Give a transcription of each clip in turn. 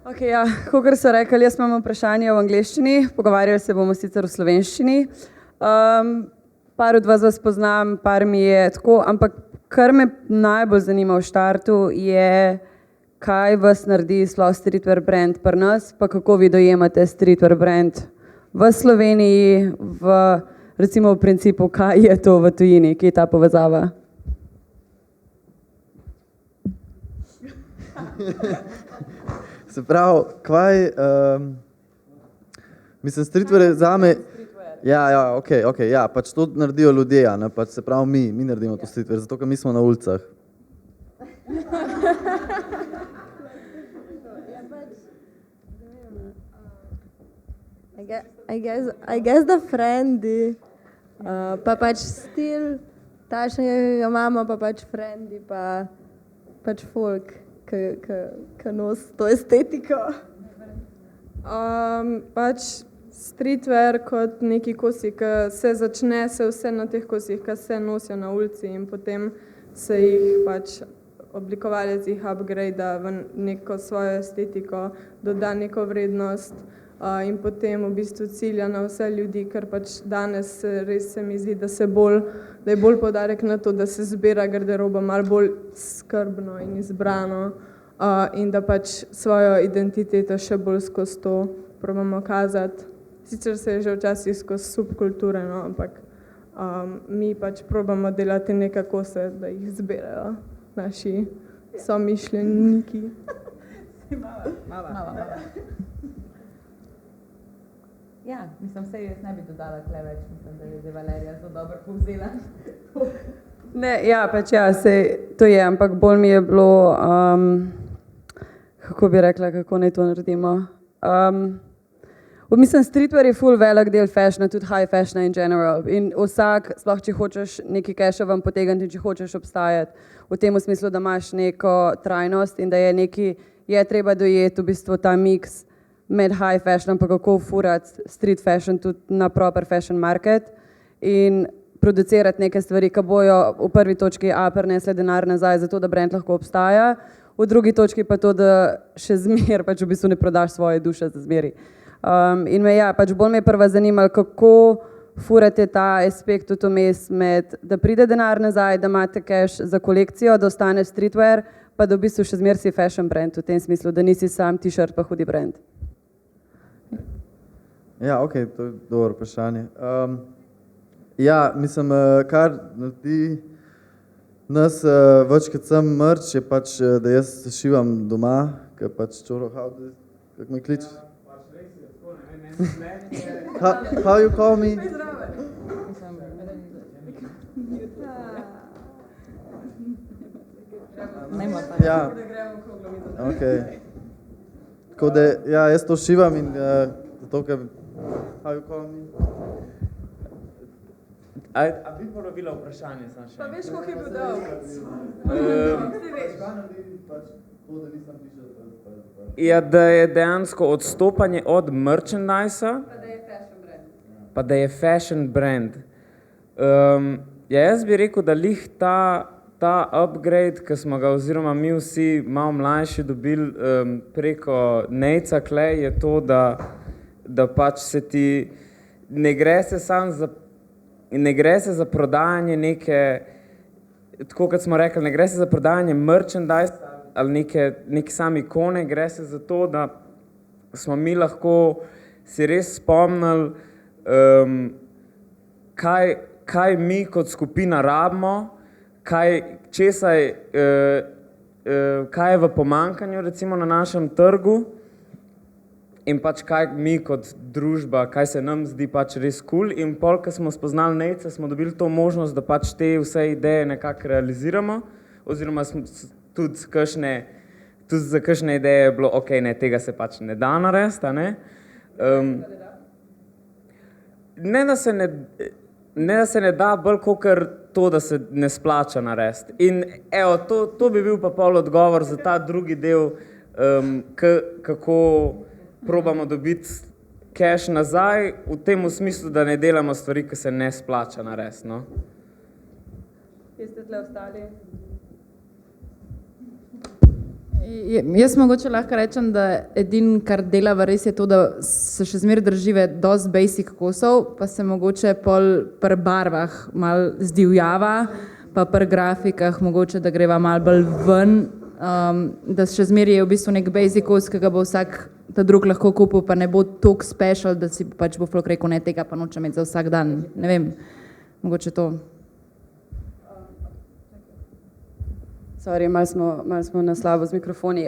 Okay, ja, kakor so rekli, jaz imam vprašanje v angleščini, pogovarjali se bomo sicer v slovenščini. Par od vas poznam, par mi je tako, ampak kar me najbolj zanima v štartu je, kaj vas naredi sploh streetwear brand pri nas, pa kako vi dojemate streetwear brand v Sloveniji, recimo v principu, kaj je to v tujini, ki je ta povezava? Se pravi, mislim, streetwear je zame... Ja, pač to naredijo ljudje, ne, pač se pravi mi naredimo to streetwear, zato ker mi smo na ulicah. I guess the frendi, pa pač stil, takšnega imamo, pa pač frendi, pa pač folk, ki nosi to estetiko. Pač streetwear kot neki kosi, ki se začne se vse na teh kosih, ki se nosijo na ulici in potem se jih pač oblikovalec jih upgrade v neko svojo estetiko, doda neko vrednost in potem v bistvu cilja na vse ljudi, ker pač danes res se mi zdi, da je bolj poudarek na to, da se zbira garderoba malo bolj skrbno in izbrano in da pač svojo identiteto še bolj skozi to probamo kazati. Sicer se je že včasih skozi subkulture, no, ampak mi pač probamo delati neke kose, da jih zbirajo naši somišljeniki. Mala. Ja, mislim, vse jaz ne bi dodala tle več, mislim, da je Valerija zelo dobro povzela. Ne, ja, pač ja, to je, ampak bolj mi je bilo, kako bi rekla, kako naj to naredimo. Mislim, streetwear je ful velik del fashiona, tudi high fashiona in general. In vsak, sploh če hočeš neki cache vam potegniti in če hočeš obstajati, v tem smislu, da imaš neko trajnost in da je treba dojeti v bistvu ta mix med high fashionom, pa kako furati street fashion tudi na proper fashion market in producirati neke stvari, ki bojo v prvi točki prinesle denar nazaj, zato da brand lahko obstaja, v drugi točki pa to, da še zmer pač v bistvu ne prodaš svoje duše za zmeri. In me pač bolj me je prva zanimalo, kako furate ta aspekt tudi vmes med, da pride denar nazaj, da imate cash za kolekcijo, da ostane streetwear, pa da v bistvu še zmer si fashion brand v tem smislu, da nisi sam t-shirt pa hudi brand. Ja, okej, to je dobro vprašanje. Ja, mislim, kar naredi nas večkrat sem merch, je pač, da jaz šivam doma, ker pač Čoro, kako me klič? How you call me? Ja, okej. Tako da, ja, jaz to šivam in zato, ker how you call me? A bi ponovila vprašanje? Pa veš, koliko je bil dolg? Ja, da je dejansko odstopanje od merchandisa, pa da je fashion brand. Ja, jaz bi rekel, da lih ta upgrade, ki smo ga oziroma mi vsi malo mlajši dobili preko Nejca Klej, je to, da pač se ti ne gre se za prodajanje neke, tako kot smo rekli, ne gre se za prodajanje merchandise ali neke same ikone, gre se za to, da smo mi lahko si res spomnili, kaj mi kot skupina rabimo, kaj je v pomanjkanju recimo na našem trgu in pač kaj mi kot družba, kaj se nam zdi pač res cool in pol, ko smo spoznali Nejca, smo dobili to možnost, da pač te vse ideje nekako realiziramo oziroma smo tudi za kakšne ideje je bilo, ok, ne, tega se pač ne da narediti, ne? Ne, da se ne da, bolj kakor to, da se ne splača narediti. In evo, to bi bil pa pol odgovor za ta drugi del, kako probamo dobiti cash nazaj, v tem smislu, da ne delamo stvari, ki se ne splača narediti, no? Kje ste tle ostali? Jaz mogoče lahko rečem, da edino, kar dela v res je to, da se še zmeraj držive dosti basic kosov, pa se mogoče pol pri barvah mal zdivjava, pa pri grafikah mogoče, da greva mal bolj ven, da še zmeraj je v bistvu nek basic kos, ki ga bo vsak ta drug lahko kupil, pa ne bo toliko special, da si pač bo folk rekel, ne, tega pa nočem imeti za vsak dan, ne vem, mogoče to. Sorry, malo smo na slabo z mikrofoni.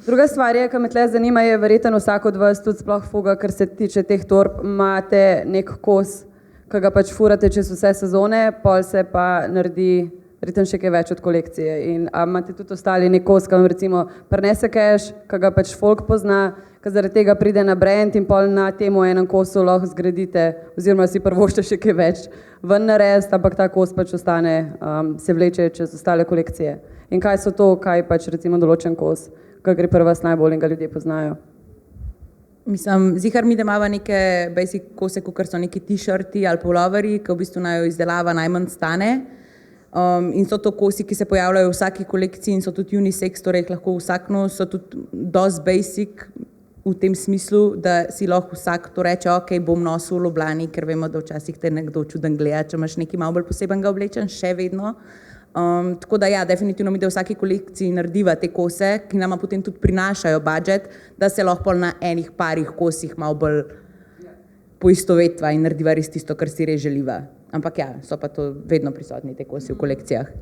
Druga stvar je, ki me tle zanima, je verjetno vsak od vas tudi sploh fuga, kar se tiče teh torb, imate nek kos, ki ga pač furate čez vse sezone, pol se pa naredi verjetno še kaj več od kolekcije. In imate tudi ostali nek kos, ki vam recimo prinese cash, ki ga pač folk pozna, ki zaradi tega pride na brand in pol na temu enem kosu lahko zgradite oziroma si prvošte še kaj več ven narediti, ampak ta kos pač ostane, se vleče čez ostale kolekcije. In kaj so to, kaj pač recimo določen kos, ki gre pri vas najbolj in ga ljudje poznajo? Mislim, zihar mi, da imamo neke basic kose, kot so neki t-shirti ali puloverji, ki v bistvu najo izdelava najmanj stane. In so to kosi, ki se pojavljajo v vsaki kolekciji in so tudi unisex, torej jih lahko vsak nos, so tudi dosti basic v tem smislu, da si lahko vsak to reče, ok, bom nosil v Ljubljani, ker vemo, da včasih te nekdo čuden gleda, če imaš nekaj malo bolj posebenega oblečen, še vedno. Tako da ja, definitivno mi, da v vsaki kolekciji narediva te kose, ki nama potem tudi prinašajo budžet, da se lahko na enih parih kosih malo bolj poistovetva in narediva res tisto, kar si res želiva. Ampak ja, so pa to vedno prisotni te kosi v kolekcijah.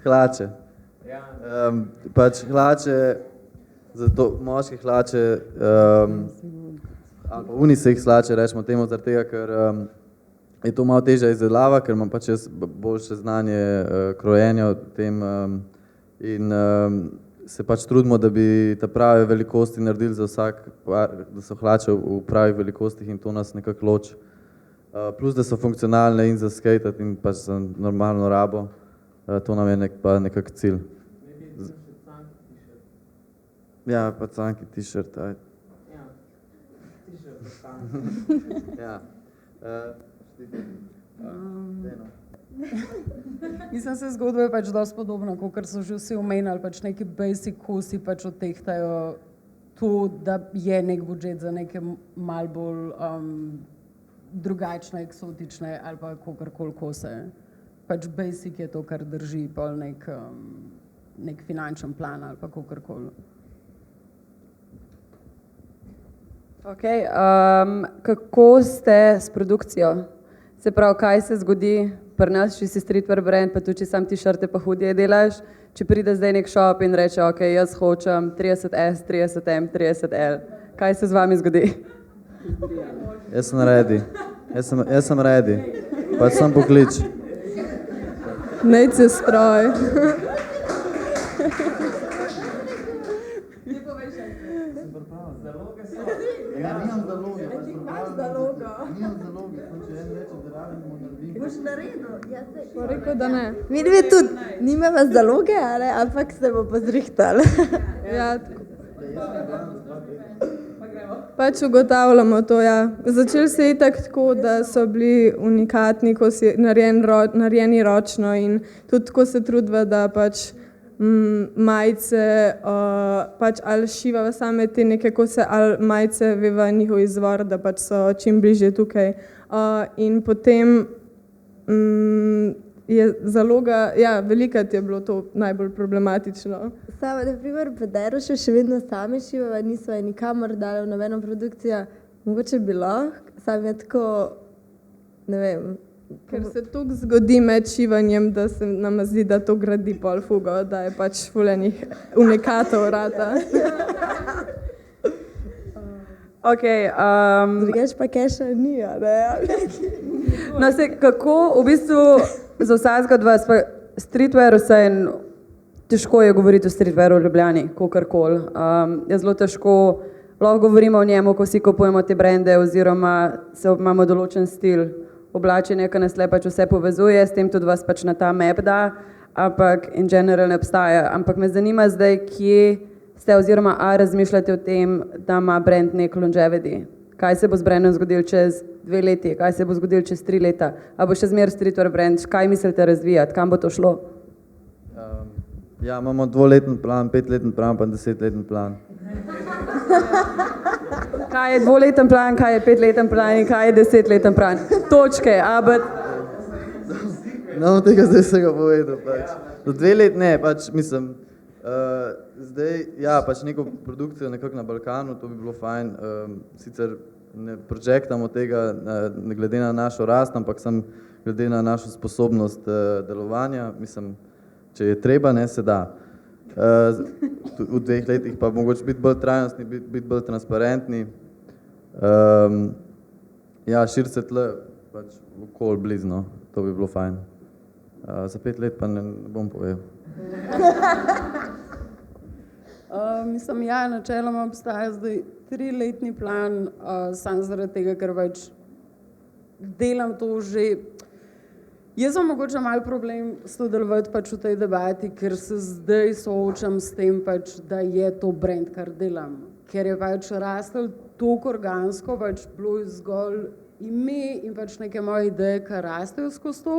Hlače. Pač hlače, zato moške hlače, ali pa unisex hlače, rečemo temu, zaradi tega, ker je to malo težja izdelava, ker imam pač jaz boljše znanje krojenja o tem in se pač trudimo, da bi ta prave velikosti naredili za vsak par, da so hlače v pravih velikostih in to nas nekako loči. Plus, da so funkcionalne in za skejtat in pač za normalno rabo. To nam je pa nekak cilj. Ja, pa canki t-shirt, ajde. Ja. Mislim, se zgodba je pač dosti podobna, kot so že vsi omenjali, pač neki basic kosi pač odtehtajo to, da je nek budžet za neke mal bolj drugačne, eksotične ali pa kakorkoli kose. Pač basic je to, kar drži pol nek finančen plan ali pa kakorkoli. Ok, kako ste s produkcijo? Se pravi, kaj se zgodi pri nas, če si streetwear brand, pa tudi če sam t-shirte pa hoodie delaš, če pride zdaj nek shop in reče, ok, jaz hočem 30S, 30M, 30L. Kaj se z vami zgodi? Jaz sem ready. Jaz sem ready. Pač sem poklič. Nejc je stroj. Nimam zaloge, pač nimam zaloge, če en reče, da rabim, bomo naredili. Boš naredil? Jaz se... Pa rekel, da ne. Mi dve tudi, nimava zaloge, ali, ampak se bo pozrihtali. Ja, pač ugotavljamo to, ja. Začeli se je tako, da so bili unikatni, ko si narejeni ročno in tudi ko se trudiva, da pač majice, pač ali šivava same te neke kose, ali majice veva njihov izvor, da pač so čim bližje tukaj. In potem je zaloga, ja, velikrat je bilo to najbolj problematično. Sama, na primer, v Derošu še vedno sami šivava, nisva je nikamor dali v nobeno produkcijo. Mogoče bi lahko, sam je tako, ne vem. Ker se toliko zgodi med šivanjem, da se nam zdi, da to gradi pol fugo, da je pač fuljenih unikatov rata. Ok. Drugač pa keša ni, a ne? No, se, kako v bistvu za vsakega od vas, pa streetwear vse in težko je govoriti o streetwearu v Ljubljani, kakorkoli. Je zelo težko, lahko govorimo o njemu, ko si kupujemo te brende oziroma imamo določen stil oblačenja, ki nas le pač vse povezuje, s tem tudi vas pač na ta map da, ampak in general ne obstaja. Ampak me zanima zdaj, kje ste oziroma razmišljate o tem, da ima brand nek longevity. kaj se bo z brandom zgodilo čez 2 leti, kaj se bo zgodilo čez 3 leta, a bo še zmer streetwear brand, kaj mislite razvijati, kam bo to šlo? Ja, imamo 2-letni plan, 5-letni plan, pa 10-letni plan. Kaj je 2-leten plan, kaj je 5-leten plan in kaj je 10-leten plan? Točke, abet. No, tega zdaj se ga povedal. Pač. Do 2 let ne, pač mislim, zdaj, ja, pač neko produkcijo nekako na Balkanu, to bi bilo fajn, sicer ne projektamo tega ne glede na našo rast, ampak sem glede na našo sposobnost delovanja, mislim, če je treba, ne, se da. V 2 letih pa mogoče biti bolj trajnostni, biti bolj transparentni. Ja, širi se tle, pač okoli blizno, to bi bilo fajn. Za 5 let pa ne bom povedal. Mislim, ja, načeloma obstaja zdaj 3-letni plan, samo zaradi tega, ker pač delam to že. Jaz sem mogoče malo problem sodelovati pač v tej debati, ker se zdaj soočam s tem, pač, da je to brand, kar delam. Ker je pač rastel toliko organsko, pač bilo zgolj ime in pač neke moje ideje, kar rastejo skozi to,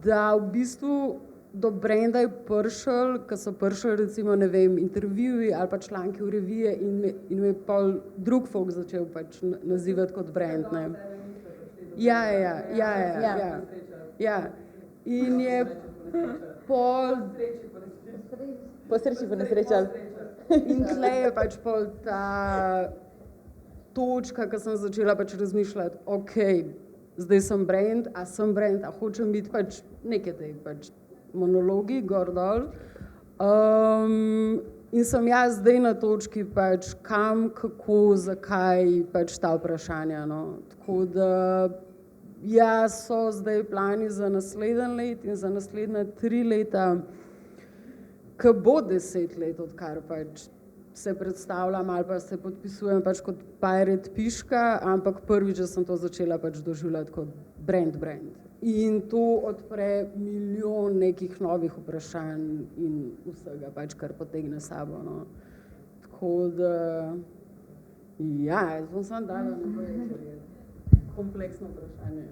da v bistvu do brenda je prišel, ko so prišli recimo, ne vem, intervjuji ali pa članki v revije in me pol drug folk začel pač nazivati kot brand, ne. Ja. In je pol... Po sreči pa nesreča. In tle je pač pol ta točka, ko sem začela pač razmišljati, ok, zdaj sem brand, a hočem biti pač neke tej pač monologi, gor dol. In sem jaz zdaj na točki pač kam, kako, zakaj pač ta vprašanja, no. Tako da ja, so zdaj plani za naslednji let in za naslednja 3 leta, ko bo 10 let, odkar pač se predstavljam ali pa se podpisujem pač kot Pirate Piška, ampak prvič, da sem to začela pač doživljati kot brand. In to odpre milijon nekih novih vprašanj in vsega pač, kar potegne sabo, no. Tako da, ja, jaz bom samo dala naprej. Kompleksno vprašanje.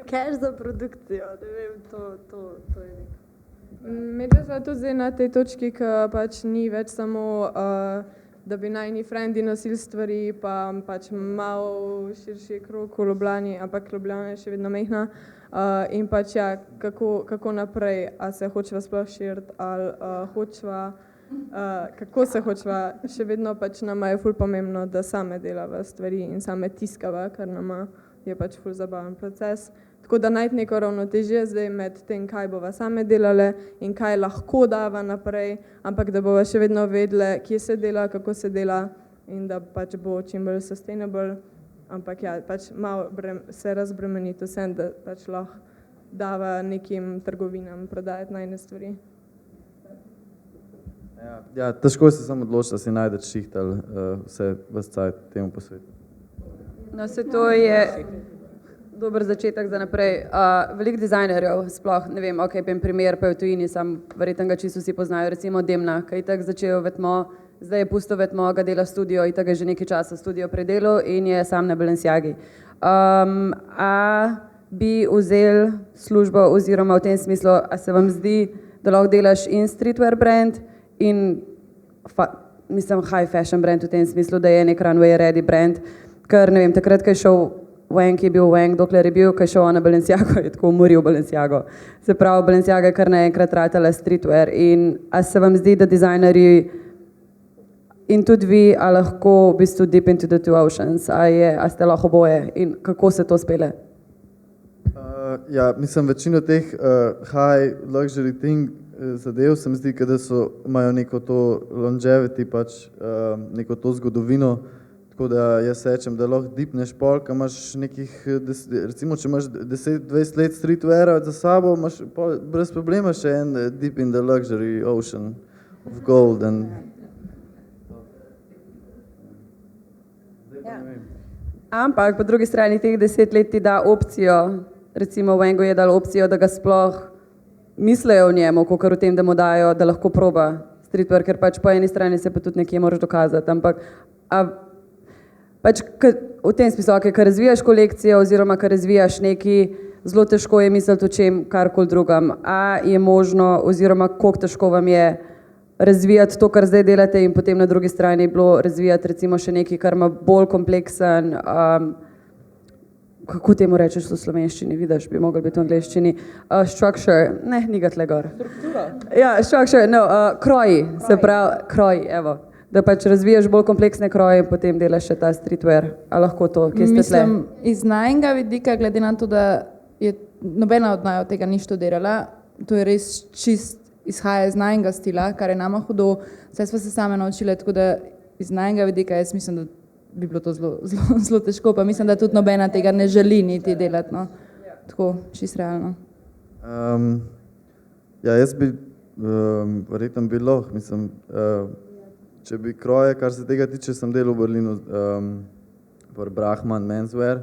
Cash za produkcijo, ne vem, to je nekaj. Medve smo tudi zdaj na tej točki, ki pač ni več samo, da bi najni frendi nosili stvari, pa pač malo širši krog v Ljubljani, ampak Ljubljana je še vedno majhna. In pač ja, kako naprej, a se hočeva sploh širiti, ali hočeva kako se hočeva, še vedno pač nama je ful pomembno, da same delava stvari in same tiskava, kar nama je pač ful zabaven proces. Tako da najti neko ravnotežje zdaj med tem, kaj bova same delale in kaj lahko dava naprej, ampak da bova še vedno vedele, kje se dela, kako se dela in da pač bo čim bolj sustainable, ampak ja, pač malo se razbremeniti vsem, da pač lahko dava nekim trgovinam prodajati najne stvari. Ja, težko se samo odločiti, da si najdeš šiht ali vse ves cajt temu posvetu. No, se to je dober začetek za naprej. Veliko dizajnerjev, sploh, ne vem, ok, en primer pa je v tujini, sam verjetno ga čisto vsi poznajo, recimo Demna, ki je tako začel Vetmo, zdaj je pusto Vetmo, ga dela studio, itak je že nekaj časa studio predelal in je sam na Balenciagi. A bi vzel službo oziroma v tem smislu, a se vam zdi, da lahko delaš in streetwear brand in mislim high fashion brand v tem smislu, da je nek runway ready brand, ker ne vem, takrat, ko je šel Wang, je bil Wang, dokler je bil, ko je šel na Balenciago, je tako umoril Balenciago. Se pravi, Balenciaga je kar naenkrat ratala streetwear in a se vam zdi, da dizajnerji in tudi vi, a lahko v bistvu dip into the two oceans, a ste lahko oboje in kako se to spele? Ja, mislim, večino teh high luxury thing zadev se mi zdi, da imajo neko to longevity, pač neko to zgodovino, tako da jaz rečem, da lahko dipneš pol, ko imaš nekih, recimo, če imaš 10-20 let streetweara za sabo, imaš brez problema še en dip in the luxury ocean of gold. Ampak po drugi strani teh 10 let ti da opcijo, recimo Wangu je dal opcijo, da ga sploh mislejo o njemu, kakor o tem, da mu dajo, da lahko proba streetwear, ker pač po eni strani se pa tudi nekje moraš dokazati, ampak pač v tem smislu, okay, ker razvijaš kolekcijo oziroma ker razvijaš neki, zelo težko je misliti o čem karkoli drugem. A je možno oziroma koliko težko vam je razvijati to, kar zdaj delate in potem na drugi strani bilo razvijati recimo še nekaj, kar ima bolj kompleksen, kako temu rečeš v slovenščini, vidiš, bi mogli biti v angleščini, structure, ne, ni ga tle gor. Struktura. Ja, structure, no, kroji, se pravi, kroji, evo. Da pač razvijaš bolj kompleksne kroje in potem delaš še ta streetwear. A lahko to, kje ste tle? Mislim, iz najnega vidika, glede na to, da je nobena od naju tega ni študirala, to je res čist izhaja iz najnega stila, kar je nama hudo, vse smo se same naučile, tako da iz najnega vidika jaz mislim, da bi bilo to zelo težko, pa mislim, da tudi nobena tega ne želi niti delati, no. Tako, čist realno. Ja, jaz bi verjetno bi lahko, mislim, če bi kroje, kar se tega tiče, sem delal v Berlinu v Brahman Menswear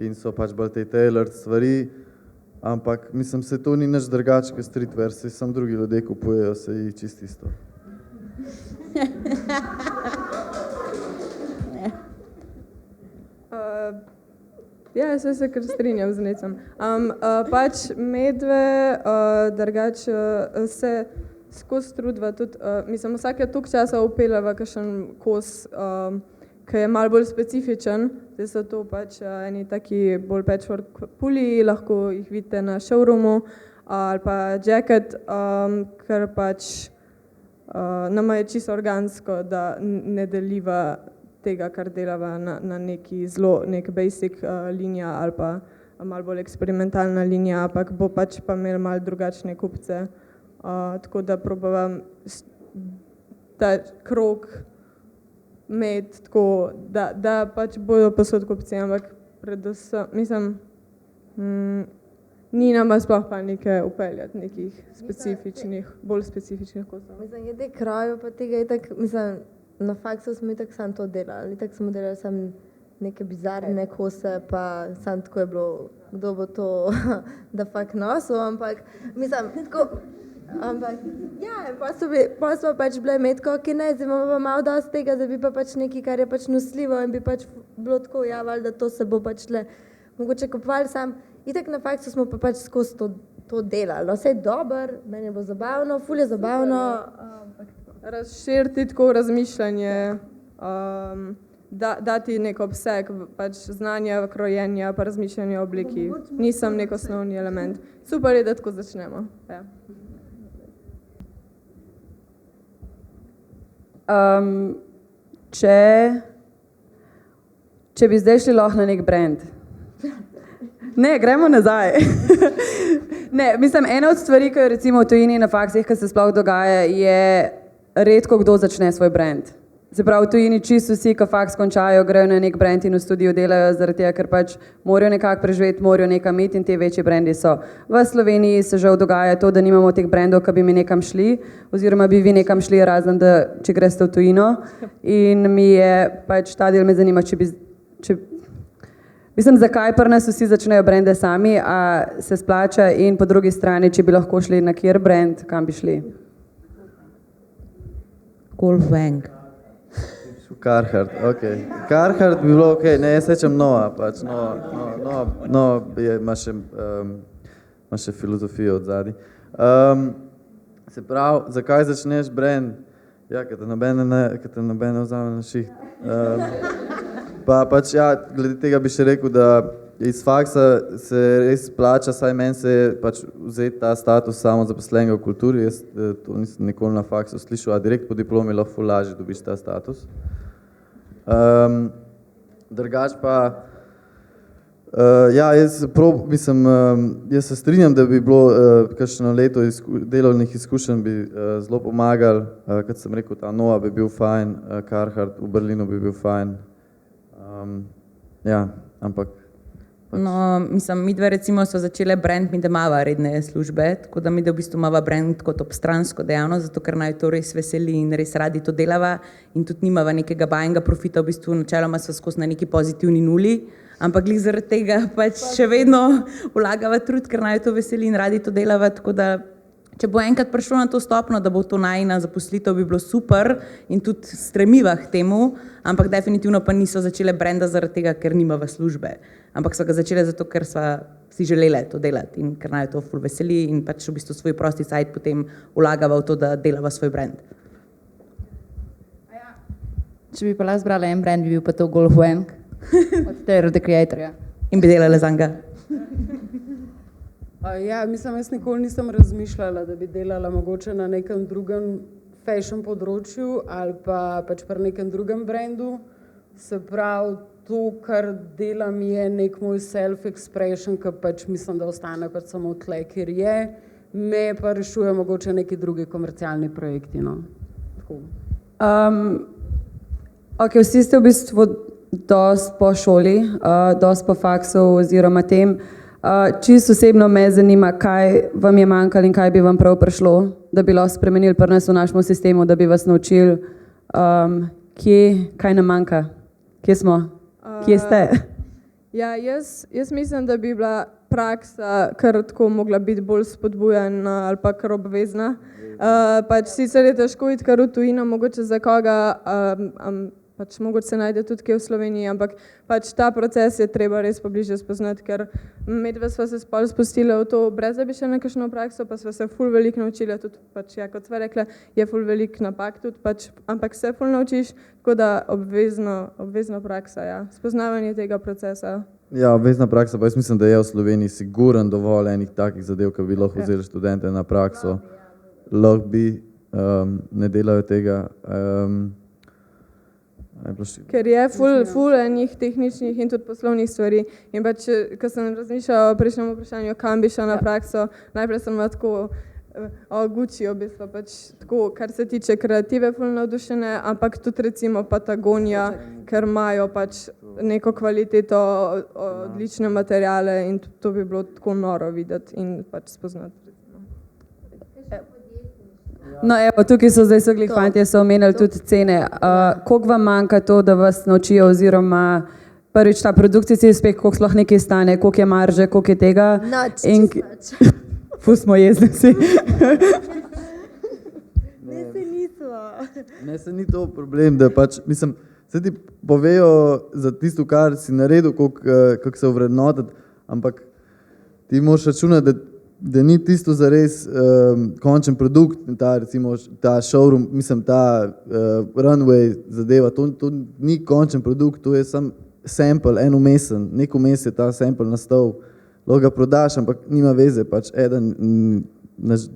in so pač bolj te tailored stvari, ampak mislim, se to ni nič drugače kot streetwear, se samo drugi ljudje kupujejo, se ji čist isto. Ja, se kar strinjam z Necem. Pač medve, drugače se skozi trudva tudi, mislim, vsake toliko časa upeljava kakšen kos, ki je malo bolj specifičen, zdaj so to pač eni taki bolj patchwork puli, lahko jih vidite na showroomu, ali pa jacket, ker pač nama je čisto organsko, da ne deliva tega, kar delava na neki zelo, nek basic linija ali pa malo bolj eksperimentalna linija, ampak bo pač pa imel malo drugačne kupce. Tako da probavam ta krog imeti tako, da pač bodo posod kupci, ampak predvsem, mislim, ni nama sploh panike upeljati nekih specifičnih, bolj specifičnih kosov. Mislim, glede krojev pa tega itak, mislim, na faksu smo itak sam to delali, itak smo delali sam neke bizarne kose, pa sam tako je bilo, kdo bo to da fakt nosil, ampak mislim, tako, ampak ja, pa smo pač bile metko, ki ne, zdaj imamo pa malo dosti tega, da bi pa pač nekaj, kar je pač nosljivo in bi pač bilo tako javali, da to se bo pač le mogoče kupovali sam. Itak na faksu smo pa pač skozi to delali, no, vse je dober, meni je bilo zabavno, ful je zabavno. Razširiti tako razmišljanje, dati nek obseg pač znanja, krojenja, pa razmišljanja o obliki. Nisem nek osnovni element. Super je, da tako začnemo. Ja. Če bi zdaj šli lahko na nek brand. Ne, gremo nazaj. Ne, mislim, ena od stvari, ki je recimo v tujini na faksih, ki se sploh dogaja, je redko kdo začne svoj brand. Se pravi, v tujini čisto vsi, ki faks končajo, grejo na nek brand in v studiu delajo zaradi tega, ker pač morajo nekako preživeti, morajo nekam iti in te večji brendi so. V Sloveniji se žal dogaja to, da nimamo teh brandov, ki bi mi nekam šli, oziroma bi vi nekam šli, razen da če greste v tujino. In mi je pač ta del me zanima, mislim, zakaj pri nas vsi začnejo brende sami, a se splača in po drugi strani, če bi lahko šli na kjer brand, kam bi šli? Golfwang. Carhartt, okej. Carhartt bi bilo okej, ne, jaz rečem Nova, pač Nova ima še filozofijo od zadaj. Se pravi, zakaj začneš brand? Ja, ker te nobene vzame na šiht. Pa pač ja, glede tega bi še rekel, da iz faksa se res plača, saj meni se je pač vzeti ta status samozaposlenega v kulturi, jaz to nisem nikoli na faksu slišal, a direkt po diplomi lahko ful lažje dobiš ta status. Drugač pa, ja, jaz se strinjam, da bi bilo kakšno leto delovnih izkušenj bi zelo pomagali, kot sem rekel, ta Nova bi bil fajn, Carhartt v Berlinu bi bil fajn. Ja, ampak No, mislim, midve recimo so začele brand, mi da imava redne službe, tako da mi da v bistvu imava brand kot obstransko dejavnost, zato ker naj to res veseli in res radi to delava in tudi nimava nekega bajnega profita, v bistvu načeloma sva skozi na neki pozitivni nuli, ampak glih zaradi tega pač še vedno vlagava trud, ker naj to veseli in radi to delava, tako da če bo enkrat prišlo na to stopno, da bo to najina zaposlitev, bi bilo super in tudi stremiva k temu, ampak definitivno pa niso začele brenda zaradi tega, ker nimava službe. Ampak so ga začele zato, ker sva si želele to delati in ker naj to ful veseli in pač v bistvu svoj prosti sajt potem vlagava v to, da delava svoj brand. Če bi pa lahko zbrala en brand, bi bil pa to Golf Wang od Tyler, the Creatorja. In bi delala za njega. Ja, mislim, jaz nikoli nisem razmišljala, da bi delala mogoče na nekem drugem fashion področju ali pa pač pri nekem drugem brendu. Se pravi, to, kar delam, je nek moj self-expression, ki pač mislim, da ostane pač samo tle, kjer je. Me pa rešuje mogoče neki drugi komercialni projekti. No. Tako. Ok, vsi ste v bistvu dosti po šoli, dosti po faksu oziroma tem. Čisto osebno me zanima, kaj vam je manjkalo in kaj bi vam prav prišlo, da bi lahko spremenili pri nas v našem sistemu, da bi vas naučili, kaj nam manjka, kje smo, kje ste. Ja, jaz mislim, da bi bila praksa kar tako mogla biti bolj spodbujana ali pa kar obvezna. Pač sicer je težko iti kar v tujino, mogoče za koga, pač mogoče se najde tudi kje v Sloveniji, ampak pač ta proces je treba res pobliže spoznati, ker medve sva se spol spustila v to, brez da bi še na kakšno prakso, pa sva se ful veliko naučila, tudi pač, ja, kot sva rekla, je ful veliko napak tudi, pač, ampak se ful naučiš, tako da obvezna praksa, ja, spoznavanje tega procesa. Ja, obvezna praksa, pa jaz mislim, da je v Sloveniji siguren dovolj enih takih zadev, ki bi lahko vzeli študente na prakso. Lahko bi, ne delajo tega. Ker je ful enih tehničnih in tudi poslovnih stvari. In pač, ko sem razmišljala o prejšnjem vprašanju, kam bi šla na prakso, najprej sem bila tako o Gucci, v bistvu pač tako, kar se tiče kreative ful navdušene, ampak tudi recimo Patagonija, ker imajo pač neko kvaliteto, odlične materiale in to bi bilo tako noro videti in pač spoznati. No, evo, tukaj so zdaj glih fantje, so omenjali tudi cene. Koliko vam manjka to, da vas naučijo oziroma prvič ta produkcijski uspeh, koliko sploh nekaj stane, koliko je marže, koliko je tega? Nič. Ful smo jezni vsi. Ne, se ni to problem, da pač, mislim, se ti povejo za tisto, kar si naredil, kako se ovrednotiti, ampak ti moraš računati, da ni tisto zares končen produkt, recimo ta showroom, mislim, ta runway zadeva, to ni končen produkt, to je sam sample, en umesen, nek umes je ta sample nastal, lahko ga prodaš, ampak nima veze, pač eden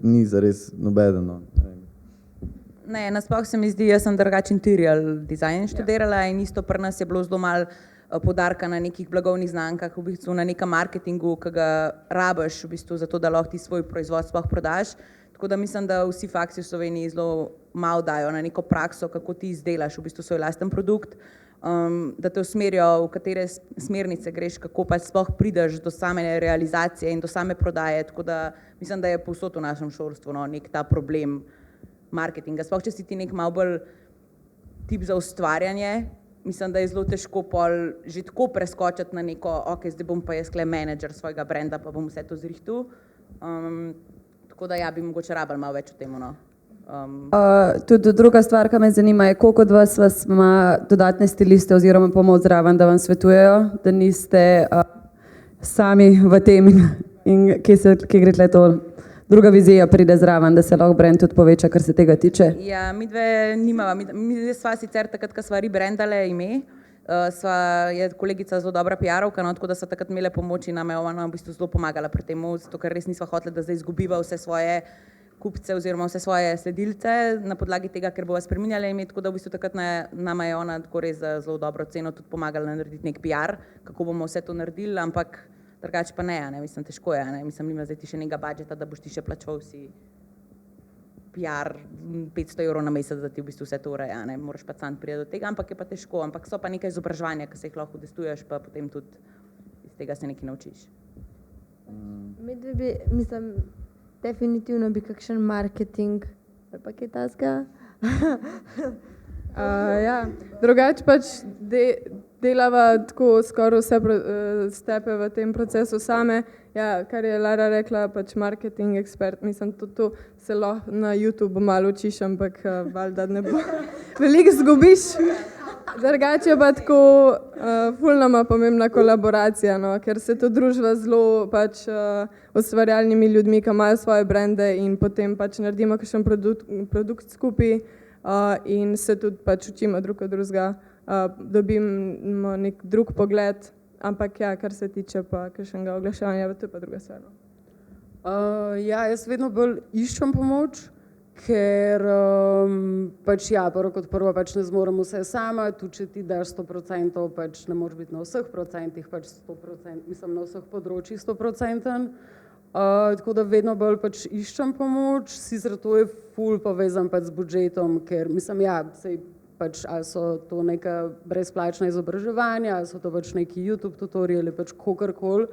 ni zares nobeden. No. Ne, nasploh se mi zdi, jaz sem drugačen interior design študirala in isto pri nas je bilo zelo malo poudarka na nekih blagovnih znamkah, v bistvu na nekem marketingu, ki ga rabiš v bistvu zato, da lahko ti svoj proizvod sploh prodaš. Tako da mislim, da vsi faksi v Sloveniji zelo malo dajo na neko prakso, kako ti izdelaš v bistvu svoj lasten produkt, da te usmerijo, v katere smernice greš, kako pa sploh prideš do same realizacije in do same prodaje. Tako da mislim, da je povsod v našem šolstvu nek ta problem marketinga. Sploh, če si ti nek malo bolj tip za ustvarjanje, mislim, da je zelo težko pol že tako preskočiti na neko, ok, zdaj bom pa jaz menedžer svojega brenda, pa bom vse to zrihtil. Tako da ja, bi mogoče rabili malo več o tem. No. Tudi druga stvar, ki me zanima, je, koliko od vas ima dodatne stiliste oziroma pomoč zraven, da vam svetujejo, da niste sami v tem in kje gre tle to. Druga vizija pride zraven, da se lahko brand tudi poveča, kar se tega tiče? Ja, mi dve nimava. Mi sva sicer takrat, ko sva rebrandale ime, je kolegica zelo dobra PR-ovka, no, tako da sva takrat imele pomoč in nam je ona v bistvu zelo pomagala pri tem, zato ker res nisva hotela, da zdaj izgubiva vse svoje kupce oziroma vse svoje sledilce na podlagi tega, ker bova spreminjala ime, tako da v bistvu takrat nama je ona tako res za zelo dobro ceno tudi pomagala narediti nek PR, kako bomo vse to naredili, ampak drugače pa ne, mislim, težko je, mislim, nima zdaj ti še nekega budžeta, da boš ti še plačal si PR 500 € na mesec, da ti v bistvu vse to ureja, moraš pa sam priti do tega, ampak je pa težko, ampak so pa nekaj izobraževanja, ki se jih lahko udejstvuješ, pa potem tudi iz tega se nekaj naučiš. Medve bi, mislim, definitivno bi kakšen marketing ali pa kaj takega. Ja, drugače pač delava tako skoraj vse stepe v tem procesu same. Ja, kar je Lara rekla, pač marketing ekspert, mislim, to se lahko na YouTube malo učiš, ampak valjda ne bo. Veliko zgubiš. Drugače pa tako ful nama pomembna kolaboracija, no, ker se to družba zelo pač ustvarjalnimi ljudmi, ki imajo svoje brende in potem pač naredimo kakšen produkt skupaj in se tudi pač učimo drug od drugega, dobimo nek drug pogled, ampak ja, kar se tiče pa kakšnega oglaševanja, to je pa druga stvar. Ja, jaz vedno bolj iščem pomoč, ker pač ja, prvo pač ne zmorem vse sama, tudi če ti daš 100%, pač ne moreš biti na vseh procentih, pač 100%, mislim na vseh področjih 100%. Tako da vedno bolj pač iščem pomoč, sicer to je ful povezan pač z budžetom, ker mislim ja, sej pač ali so to neka brezplačna izobraževanja, ali so to pač neki YouTube tutoriali, pač kakorkoli.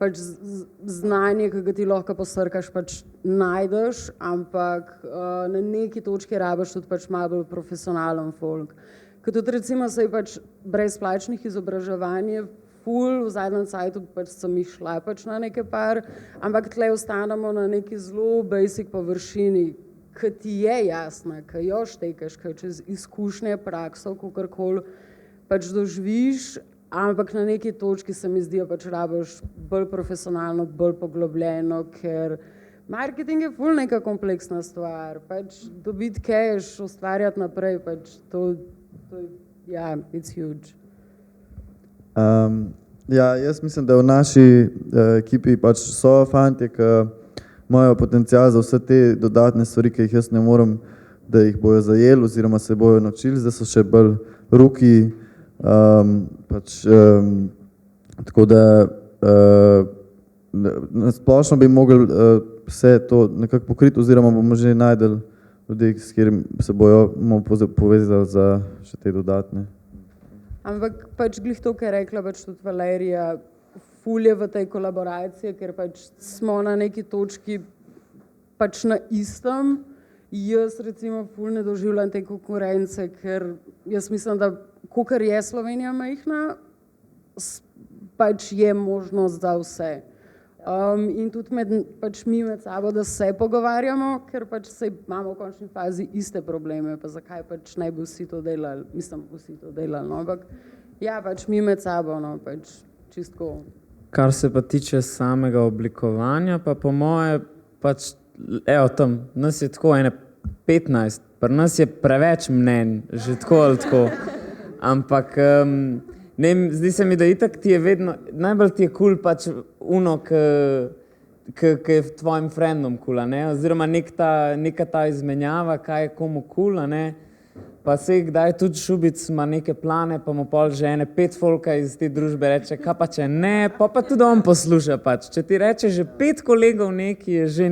Pač znanje, ki ga ti lahko posrkaš, pač najdeš, ampak na neki točki rabiš tudi pač malo bolj profesionalen folk. Ker tudi recimo sej pač brezplačnih izobraževanj je ful, v zadnjem cajtu pač sem jih šla pač na neke par, ampak tle ostanemo na neki zelo basic površini, ki ti je jasna, ki jo štekaš, ki čez izkušnje, prakso, kakorkoli pač doživiš, ampak na neki točki se mi zdi, da pač rabiš bolj profesionalno, bolj poglobljeno, ker marketing je ful neka kompleksna stvar, pač dobiti cash, ustvarjati naprej, pač to ja, it's huge. Ja, jaz mislim, da v naši ekipi pač so fantje, ki imajo potencial za vse te dodatne stvari, ki jih jaz ne morem, da jih bojo zajeli oziroma se bojo naučili, zdaj so še bolj ruki, tako da splošno bi mogli vse to nekako pokriti oziroma bomo že najdeli ljudi, s katerim se bojo povezali za še te dodatne. Ampak pač glih to, kar je rekla pač tudi Valerija, ful je v tej kolaboraciji, ker pač smo na neki točki pač na istem. Jaz recimo ful ne doživljam te konkurence, ker jaz mislim, da kakor je Slovenija majhna, pač je možnost za vse. In tudi pač mi med sabo, da se pogovarjamo, ker pač se imamo v končni fazi iste probleme, pa zakaj pač ne bi vsi to delali, mislim, vsi to delali, no, ampak ja, pač mi med sabo, no, pač čistko. Kar se pa tiče samega oblikovanja, pa po moje pač, evo tam, nas je tako ene 15, pri nas je preveč mnenj, že tako ali tako, ampak ne, zdi se mi, da itak ti je vedno, najbolj ti je cool pač uno, ki je tvojim friendom cool, ne, oziroma neka ta izmenjava, kaj je komu cool, ne, pa se kdaj tudi Šubic ima neke plane, pa mu pol že ene 5 folka iz te družbe reče, kaj pa če ne, pa tudi on posluša pač, če ti reče že 5 kolegov neki, je že,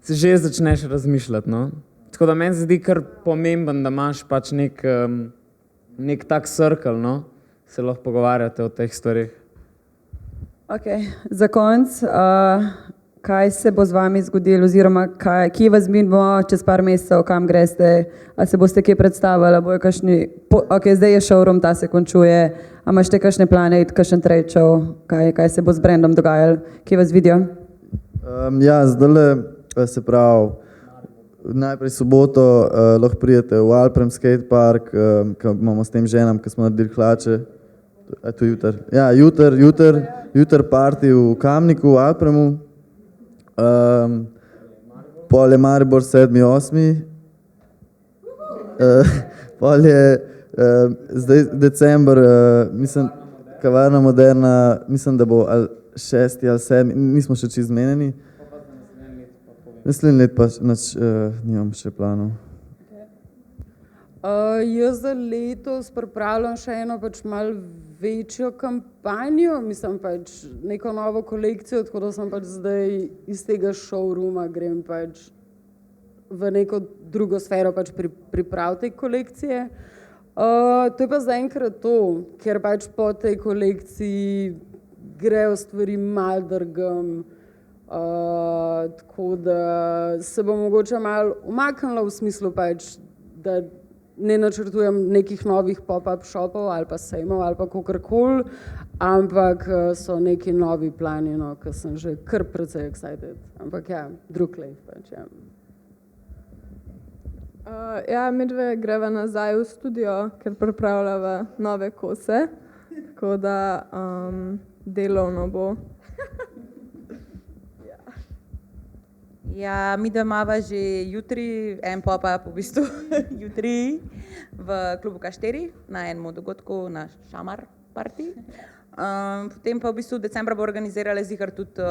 se že začneš razmišljati, no. Tako da meni se zdi kar pomemben, da imaš pač nek tak circle, no, se lahko pogovarjate o teh stvarih. Ok, za konc, kaj se bo z vami zgodilo oziroma kje vas vidimo čez par mesecev, kam greste, a se boste kje predstavili, bojo kakšni, ok, zdaj je showroom, ta se končuje, a imaš te kakšne plane, kakšen trade show, kaj se bo z brandom dogajalo, kje vas vidijo? Ja, zdajle se pravi, najprej soboto lahko prijete v Alprem skatepark, ko imamo s tem ženam, ko smo naredili hlače. Je to jutr? Ja, jutr party v Kamniku, v Alpremu. Pol je Maribor 7.8. Pol je zdaj december, mislim, kavarna Moderna, mislim, da bo 6. ali 7. Nismo še čisto zmenjeni. Naslednji let pa nimam še planov. Jaz za letos pripravljam še eno pač malo večjo kampanjo, mislim pač neko novo kolekcijo, tako da sem pač zdaj iz tega showrooma grem pač v neko drugo sfero pač priprav te kolekcije. To je pa zaenkrat to, ker pač po tej kolekciji grejo stvari malo drgam, tako da se bo mogoče malo umaknila v smislu pač, da ne načrtujem nekih novih pop-up shopov ali pa sejmov ali pa kakorkoli, ampak so neki novi plani, no, ki sem že kar precej excited. Ampak ja, drug life pač, ja. Ja, midve greva nazaj v studio, ker pripravljava nove kose, tako da delovno bo. Ja, mi da imava že jutri en pop-up, v bistvu jutri v klubu K4 na enem dogodku, na Šamar party. Potem pa v bistvu decembra bo organizirala zihar tudi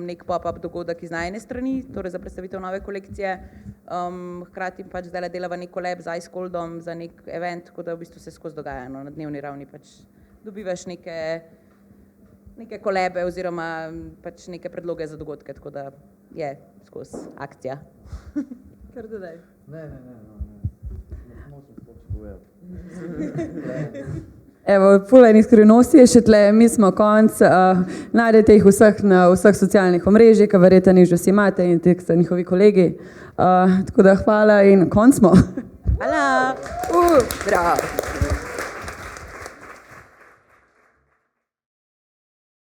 nek pop-up dogodek iz najne strani, torej za predstavitev nove kolekcije. Hkrati pač zdaj delava nek kolab z Ice Coldom za nek event, tako da v bistvu se skozi dogaja, no, na dnevni ravni pač dobivaš neke kolabe oziroma pač neke predloge za dogodke, tako da je skozi akcija. Kar dodaj. Ne močem sploh povedati. Evo, ful enih skrivnosti je še tle, mi smo konc, najdete jih vseh na vseh socialnih omrežjih, ki verjetno jih že vsi imate in ti so njihovi kolegi. Tako da hvala in konc smo. Hvala! Bravo!